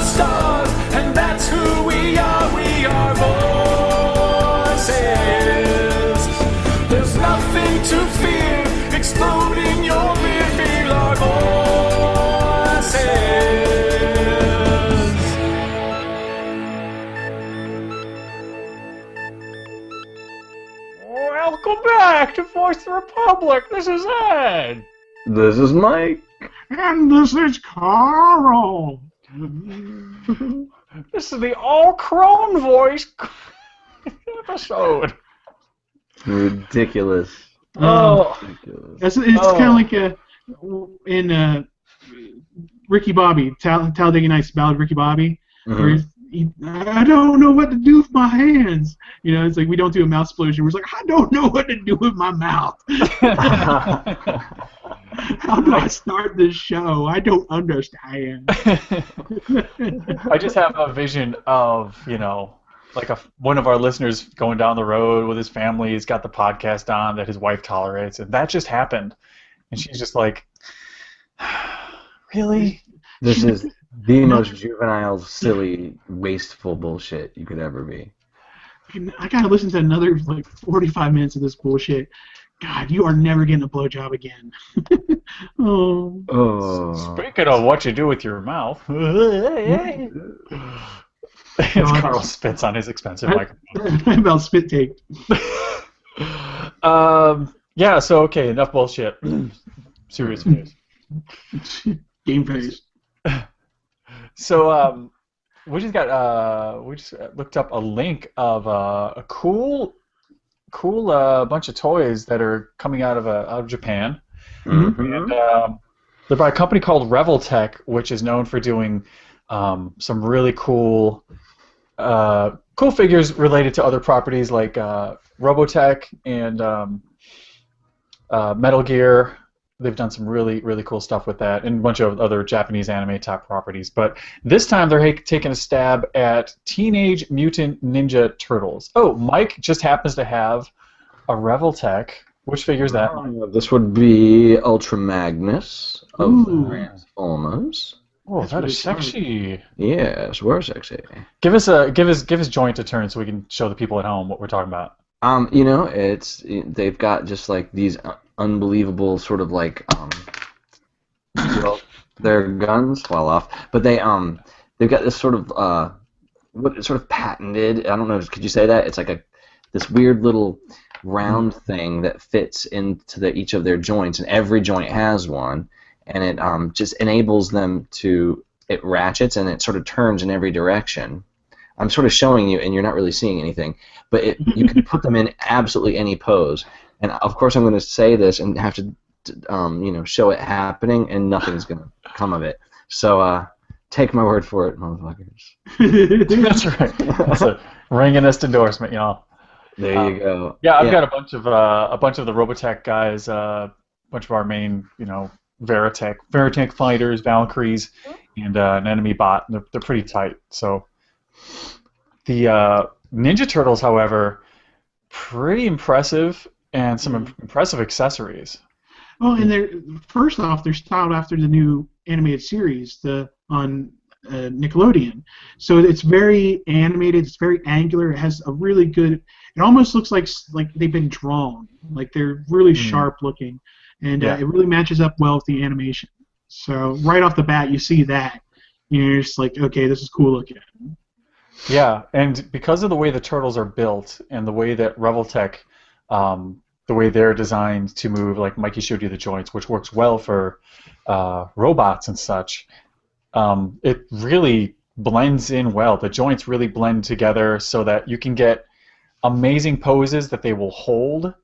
stars, and that's who we are. We are voices. There's nothing to fear. Explode in your rear. Feel our voices. Welcome back to Voice of the Republic. This is Ed. This is Mike. And this is Carl. This is the All Crone Voice episode. Ridiculous. Oh, It's kind of like in Ricky Bobby, Talladega Nights Ballad of Ricky Bobby, where I don't know what to do with my hands. You know, it's like we don't do a mouth explosion. We're just like, I don't know what to do with my mouth. How do I start this show? I don't understand. I just have a vision of, you know, like one of our listeners going down the road with his family. He's got the podcast on that his wife tolerates, and that just happened. And she's just like, really? This is the most juvenile, silly, wasteful bullshit you could ever be. I gotta listen to another like 45 minutes of this bullshit. God, you are never getting a blowjob again. Oh. Speaking of what you do with your mouth, as Carl spits on his expensive microphone. I'm about spit take. Yeah, so okay, enough bullshit. Serious face. Game face. So we just looked up a link of a cool bunch of toys that are coming out of Japan. Mm-hmm. And they're by a company called Revoltech, which is known for doing some really cool figures related to other properties like Robotech and Metal Gear. They've done some really, really cool stuff with that, and a bunch of other Japanese anime type properties. But this time they're taking a stab at Teenage Mutant Ninja Turtles. Oh, Mike just happens to have a Revoltech. Which figure is that? This would be Ultra Magnus of Ooh. Transformers. Oh, That's that really is sexy. Yes, we're sexy. Give us joint a turn so we can show the people at home what we're talking about. You know, they've got just like these unbelievable sort of like well, their guns fall off, but they've got this sort of patented. I don't know. Could you say that? It's like this weird little round thing that fits into each of their joints, and every joint has one, and it just enables them to. It ratchets and it sort of turns in every direction. I'm sort of showing you, and you're not really seeing anything, but you can put them in absolutely any pose. And of course, I'm going to say this and have to, show it happening, and nothing's going to come of it. So take my word for it, motherfuckers. That's right. That's a ringing-est endorsement, y'all. There you go. Yeah, I've got a bunch of the Robotech guys, a bunch of our main, Veritech fighters, Valkyries, and an enemy bot. They're pretty tight. So the Ninja Turtles, however, pretty impressive, and some impressive accessories. Well, and they're first off, they're styled after the new animated series on Nickelodeon. So it's very animated. It's very angular. It has a really good. It almost looks like they've been drawn. Like they're really sharp looking, and it really matches up well with the animation. So right off the bat, you see that. You're just like, okay, this is cool looking. Yeah, and because of the way the turtles are built and the way that Revoltech, the way they're designed to move, like Mikey showed you the joints, which works well for robots and such, it really blends in well. The joints really blend together so that you can get amazing poses that they will hold.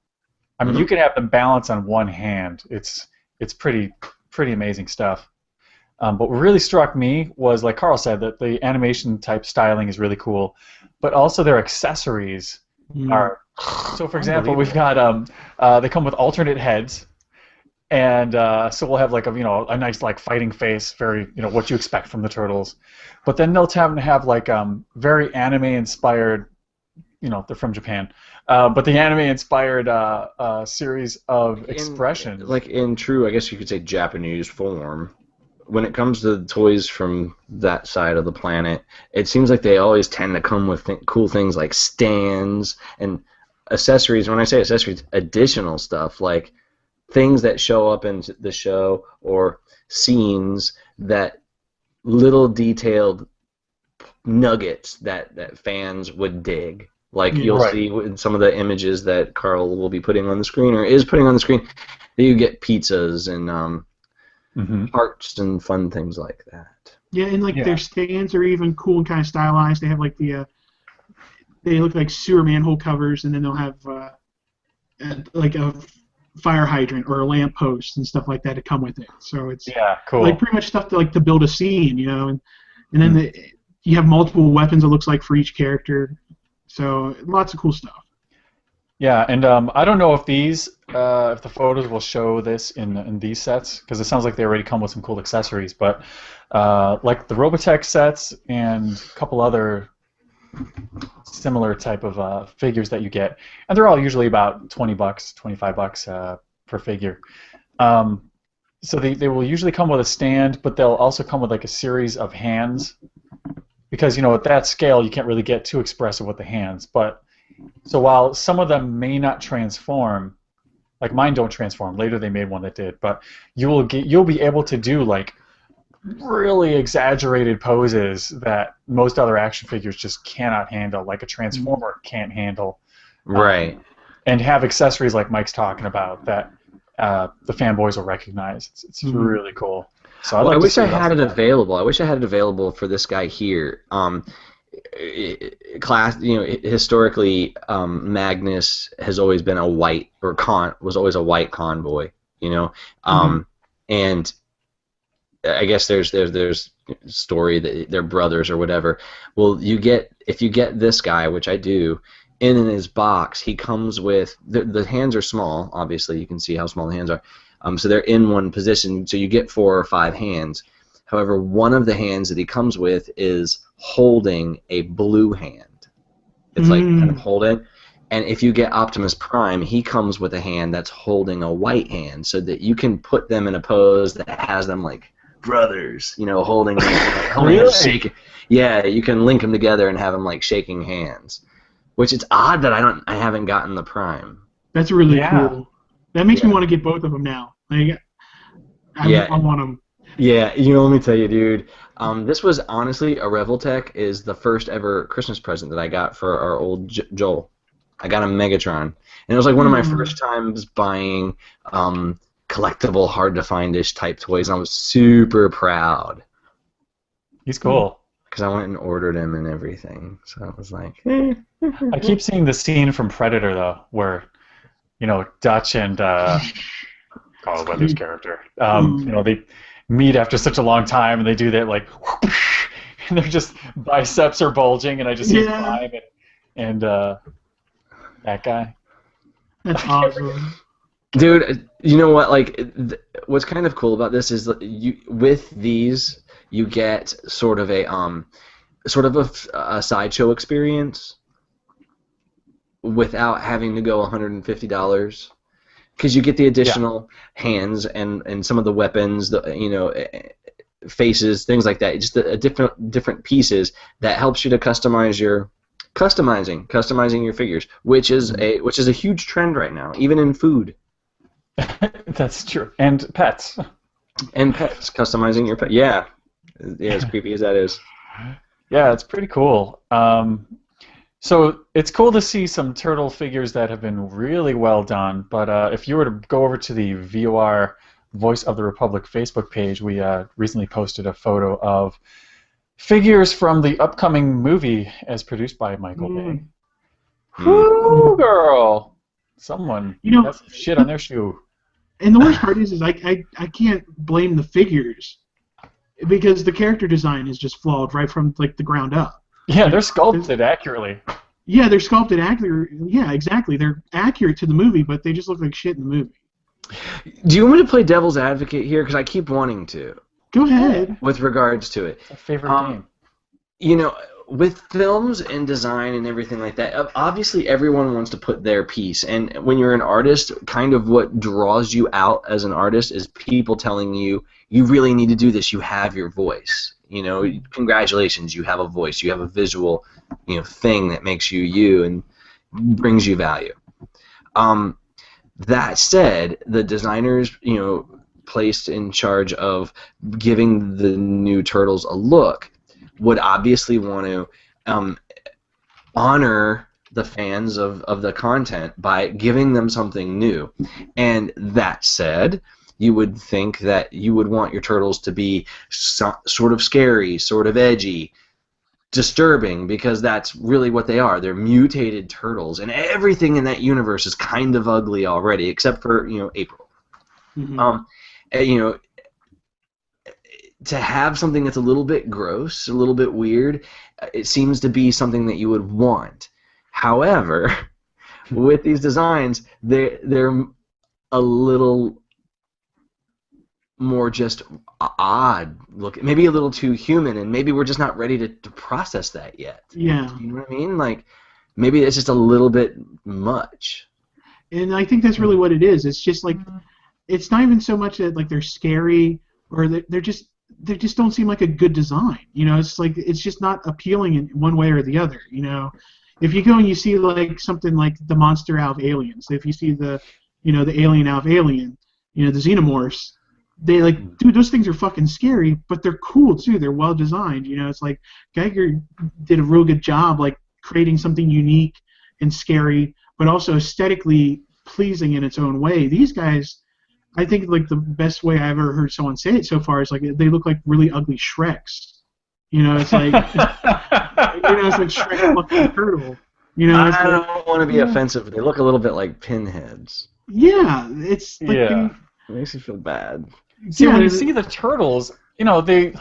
I mean, you can have them balance on one hand. It's pretty amazing stuff. But what really struck me was, like Carl said, that the animation type styling is really cool, but also their accessories are. So, for example, we've got they come with alternate heads, and so we'll have like a nice like fighting face, very what you expect from the turtles, but then they'll have like very anime inspired. They're from Japan, but the anime inspired series of expressions. Like in true, I guess you could say Japanese form. when it comes to toys from that side of the planet, it seems like they always tend to come with cool things like stands and accessories. When I say accessories, additional stuff like things that show up in the show or scenes, that little detailed nuggets that fans would dig. Like you'll see in some of the images that Carl will be putting on the screen or is putting on the screen, that you get pizzas and hearts and fun things like that. Yeah, and like their stands are even cool and kind of stylized. They have like they look like sewer manhole covers, and then they'll have like a fire hydrant or a lamp post and stuff like that to come with it. So it's cool. Like pretty much stuff to build a scene, you know, and then you have multiple weapons. It looks like for each character. So lots of cool stuff. Yeah, and I don't know if if the photos will show this in these sets, because it sounds like they already come with some cool accessories. But like the Revoltech sets and a couple other similar type of figures that you get, and they're all usually about $20, $25 per figure. So they will usually come with a stand, but they'll also come with like a series of hands, because at that scale you can't really get too expressive with the hands. But so while some of them may not transform, like mine don't transform. Later they made one that did, but you'll be able to do like really exaggerated poses that most other action figures just cannot handle, like a Transformer can't handle. Right. And have accessories like Mike's talking about that the fanboys will recognize. It's really cool. So I wish I had it available. I wish I had it available for this guy here. Historically, Magnus has always been a white, or was always a white convoy. And I guess there's story that they're brothers or whatever. Well, if you get this guy, which I do, in his box, he comes with the hands are small. Obviously, you can see how small the hands are. So they're in one position. So you get 4 or 5 hands. However, one of the hands that he comes with is holding a blue hand. It's like kind of holding. And if you get Optimus Prime, he comes with a hand that's holding a white hand, so that you can put them in a pose that has them like brothers, holding hands, shaking. Yeah, you can link them together and have them like shaking hands. Which it's odd that I haven't gotten the Prime. That's really cool. That makes me want to get both of them now. Like, I want them. Yeah, let me tell you, dude. This was honestly a Revoltech is the first ever Christmas present that I got for our old Joel. I got a Megatron, and it was like one of my first times buying collectible, hard to find-ish type toys, and I was super proud. He's cool. Because I went and ordered him and everything, so I was like, I keep seeing the scene from Predator though, where Dutch and Carl Weathers' character, they meet after such a long time, and they do that like, and their just biceps are bulging, and I just see Prime and that guy. That's awesome. Dude, you know what? Like, what's kind of cool about this is that with these, you get sort of a sideshow experience without having to go $150, because you get the additional hands and some of the weapons, faces, things like that. Just different pieces that helps you to customizing your figures, which is a huge trend right now, even in food. That's true, and pets. And pets, customizing your pet. Yeah, as creepy as that is. Yeah, it's pretty cool. So it's cool to see some turtle figures that have been really well done, but if you were to go over to the VOR Voice of the Republic Facebook page, we recently posted a photo of figures from the upcoming movie as produced by Michael Bay. Woo, girl! Someone has some shit on their shoe. And the worst part is I can't blame the figures, because the character design is just flawed right from like the ground up. Yeah, they're sculpted accurately. Yeah, they're sculpted accurately. Yeah, exactly. They're accurate to the movie, but they just look like shit in the movie. Do you want me to play devil's advocate here? Because I keep wanting to. Go ahead. With regards to it. It's my favorite game. with films and design and everything like that, obviously everyone wants to put their piece. And when you're an artist, kind of what draws you out as an artist is people telling you, you really need to do this. You have your voice. You know, congratulations, you have a voice. You have a visual, you know, thing that makes you you and brings you value. That said, the designers, you know, placed in charge of giving the new Turtles a look would obviously want to honor the fans of the content by giving them something new. And that said, you would think that you would want your Turtles to be sort of scary, sort of edgy, disturbing, because that's really what they are. They're mutated turtles, and everything in that universe is kind of ugly already, except for, you know, April. Mm-hmm. You know, to have something that's a little bit gross, a little bit weird, it seems to be something that you would want. However, with these designs, they're a little more just odd look, maybe a little too human, and maybe we're just not ready to process that yet. Yeah. You know what I mean? Like, maybe it's just a little bit much. And I think that's really what it is. It's just like, it's not even so much that like they're scary or they just don't seem like a good design. You know, it's like it's just not appealing in one way or the other. You know, if you go and you see like something like the monster out of Aliens, if you see the, you know, the alien out of Alien, you know, the xenomorphs, they like, dude, those things are fucking scary, but they're cool too. They're well designed. You know, it's like Geiger did a real good job like creating something unique and scary, but also aesthetically pleasing in its own way. These guys, I think like the best way I ever heard someone say it so far is like they look like really ugly Shreks. You know, it's like it's like Shrek looking turtle. You know, I don't want to be offensive, but they look a little bit like pinheads. Yeah, it's like It makes you feel bad. See, when you see the turtles, you know, they're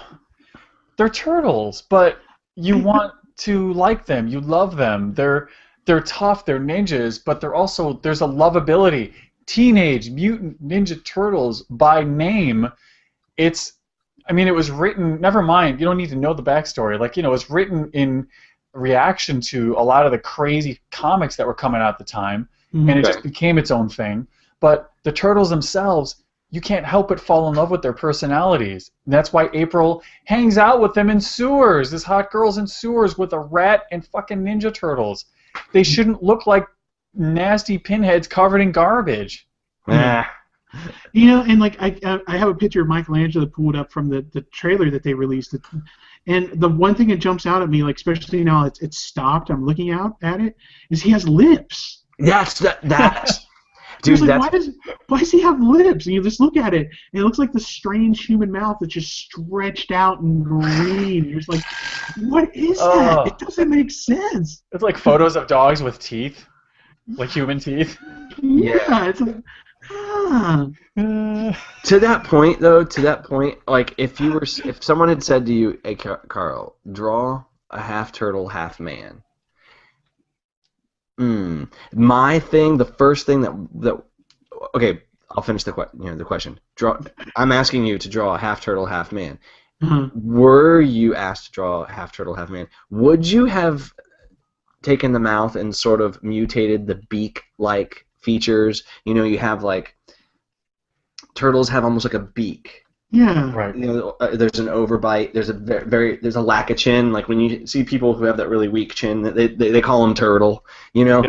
turtles, but you want to like them, you love them. They're tough, they're ninjas, but they're also, there's a lovability. Teenage Mutant Ninja Turtles by name, it was written, never mind, you don't need to know the backstory. Like, you know, it's written in reaction to a lot of the crazy comics that were coming out at the time, and it just became its own thing. But the Turtles themselves, you can't help but fall in love with their personalities. And that's why April hangs out with them in sewers. This hot girl's in sewers with a rat and fucking Ninja Turtles. They shouldn't look like nasty pinheads covered in garbage. Yeah. You know, and like I have a picture of Michelangelo pulled up from the trailer that they released. And the one thing that jumps out at me, like especially now it's stopped, I'm looking out at it, is he has lips. That's dude, like, why does he have lips? And you just look at it, and it looks like the strange human mouth that's just stretched out and green. You're just like, what is that? It doesn't make sense. It's like photos of dogs with teeth, like human teeth. Yeah. It's like, To that point, like if someone had said to you, hey, Carl, draw a half turtle, half man. The first thing that okay, I'll finish the question. I'm asking you to draw a half turtle, half man. Were you asked to draw half turtle, half man? Would you have taken the mouth and sort of mutated the beak-like features? You know, you have like turtles have almost like a beak. Yeah. Right. You know, there's an overbite. There's a lack of chin. Like when you see people who have that really weak chin, they call them turtle. You know,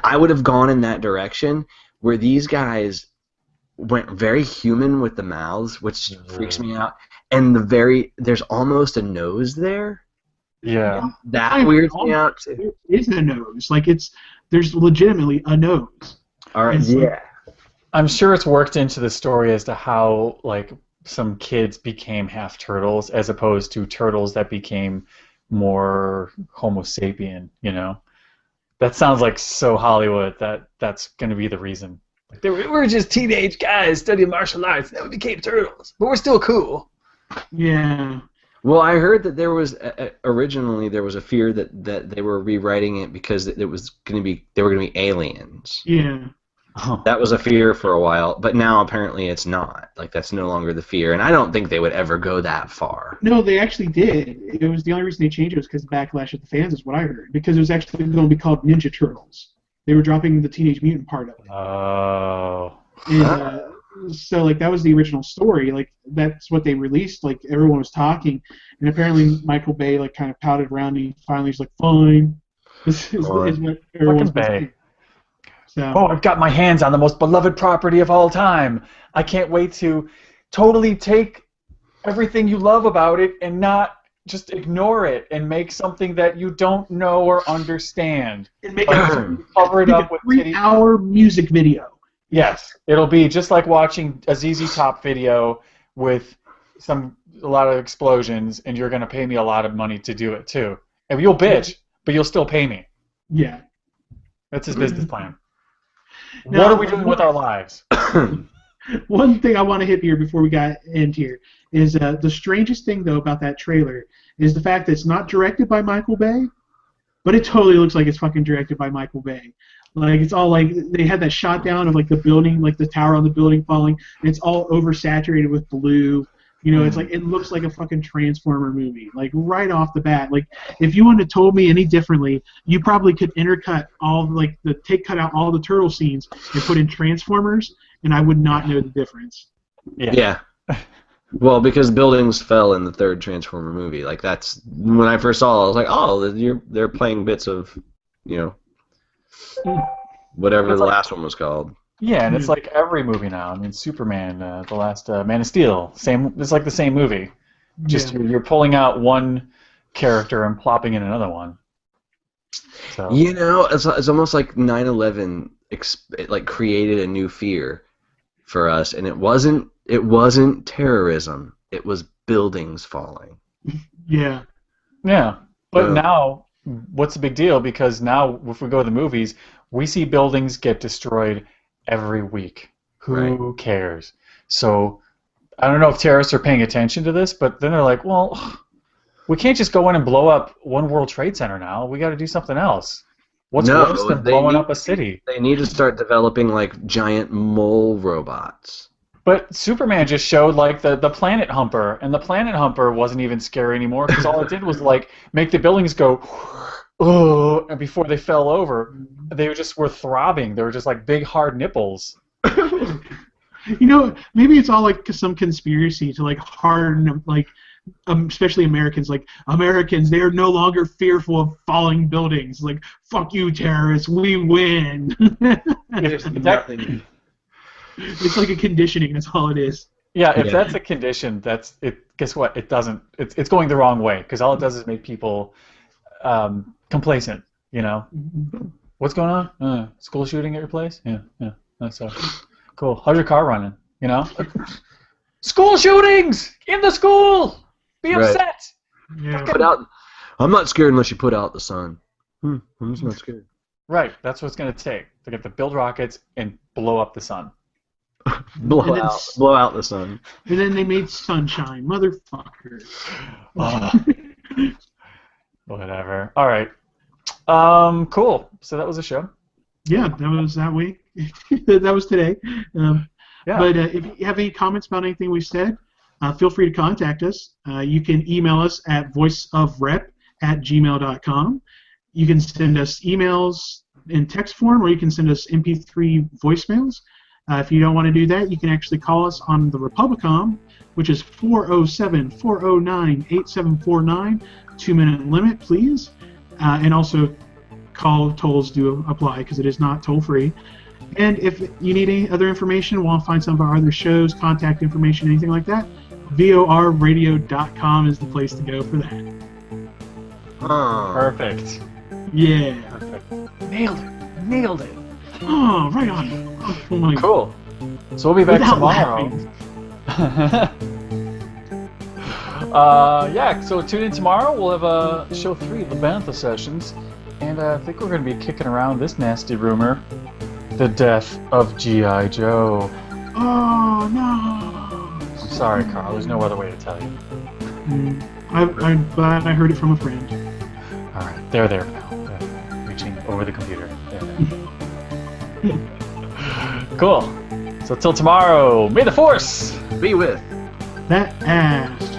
I would have gone in that direction where these guys went very human with the mouths, which freaks me out. And there's almost a nose there. Yeah. That weirds me out too. It is a nose. Like there's legitimately a nose. All right. Yeah. I'm sure it's worked into the story as to how like some kids became half turtles as opposed to turtles that became more Homo sapien, you know? That sounds like so Hollywood that's going to be the reason. Like we're just teenage guys studying martial arts and then we became turtles, but we're still cool. Yeah. Well, I heard that there was originally there was a fear that they were rewriting it because they were going to be aliens. Yeah. That was a fear for a while, but now apparently it's not. Like, that's no longer the fear, and I don't think they would ever go that far. No, they actually did. It was the only reason they changed it was because of the backlash of the fans, is what I heard. Because it was actually going to be called Ninja Turtles. They were dropping the Teenage Mutant part of it. Oh. And, so, like, that was the original story. Like, that's what they released. Like, everyone was talking, and apparently Michael Bay, like, kind of pouted around, and he finally was like, fine. This is what everyone's Bay. So. Oh, I've got my hands on the most beloved property of all time. I can't wait to totally take everything you love about it and not just ignore it and make something that you don't know or understand. And make cover it up with a 3-hour music video. Yes, it'll be just like watching a ZZ Top video with a lot of explosions, and you're gonna pay me a lot of money to do it too. And you'll bitch, but you'll still pay me. Yeah. That's his business plan. Now, what are we doing with our lives? One thing I want to hit here before we end here is the strangest thing, though, about that trailer is the fact that it's not directed by Michael Bay, but it totally looks like it's fucking directed by Michael Bay. Like, it's all like, they had that shot down of, like, the building, like the tower on the building falling, and it's all oversaturated with blue. You know, it's like, it looks like a fucking Transformer movie, like, right off the bat. Like, if you wouldn't have told me any differently, you probably could cut out all the turtle scenes and put in Transformers, and I would not know the difference. Yeah. Well, because buildings fell in the third Transformer movie. Like, that's, when I first saw it, I was like, oh, they're playing bits of, whatever the last one was called. Yeah, and it's like every movie now. I mean, Superman, the last Man of Steel, it's like the same movie. Just you're pulling out one character and plopping in another one. So. It's almost like 9/11 created a new fear for us, and it wasn't terrorism. It was buildings falling. Yeah. Yeah, but now, what's the big deal? Because now, if we go to the movies, we see buildings get destroyed every week. Who cares? So I don't know if terrorists are paying attention to this, but then they're like, well, we can't just go in and blow up One World Trade Center now. We got to do something else. What's worse than blowing up a city? They need to start developing like giant mole robots. But Superman just showed like the Planet Humper, and the Planet Humper wasn't even scary anymore because all it did was like make the buildings go, oh, and before they fell over, they just were throbbing. They were just like big hard nipples. Maybe it's all like some conspiracy to like harden like, especially Americans. Like, Americans, they are no longer fearful of falling buildings. Like, fuck you, terrorists, we win. It's like a conditioning. That's all it is. Yeah, if that's a condition, that's it. Guess what? It doesn't. It's going the wrong way because all it does is make people complacent. What's going on? School shooting at your place? Yeah. That's cool. How's your car running? School shootings in the school. Be upset. Yeah. I'm not scared unless you put out the sun. I'm just not scared. Right. That's what it's going to take. They get to build rockets and blow up the sun. blow out the sun. And then they made sunshine, motherfucker. Whatever. All right. Cool. So that was the show. Yeah, that was that week. That was today. But if you have any comments about anything we've said, feel free to contact us. You can email us at voiceofrep@gmail.com. You can send us emails in text form, or you can send us MP3 voicemails. If you don't want to do that, you can actually call us on the Republicom, which is 407-409-8749. 2-minute limit, please. And also, call tolls do apply because it is not toll-free. And if you need any other information, want to find some of our other shows, contact information, anything like that, vorradio.com is the place to go for that. Perfect. Yeah. Perfect. Nailed it. Oh, right on. Oh my cool. So we'll be back Without tomorrow. So tune in tomorrow. We'll have show 3 of the Bantha sessions. And I think we're going to be kicking around this nasty rumor. The death of G.I. Joe. Oh, no. I'm sorry, Carl. There's no other way to tell you. I'm glad I heard it from a friend. All right. They're there now. Reaching over the computer. There. Cool. So till tomorrow, may the force Be with. That ass.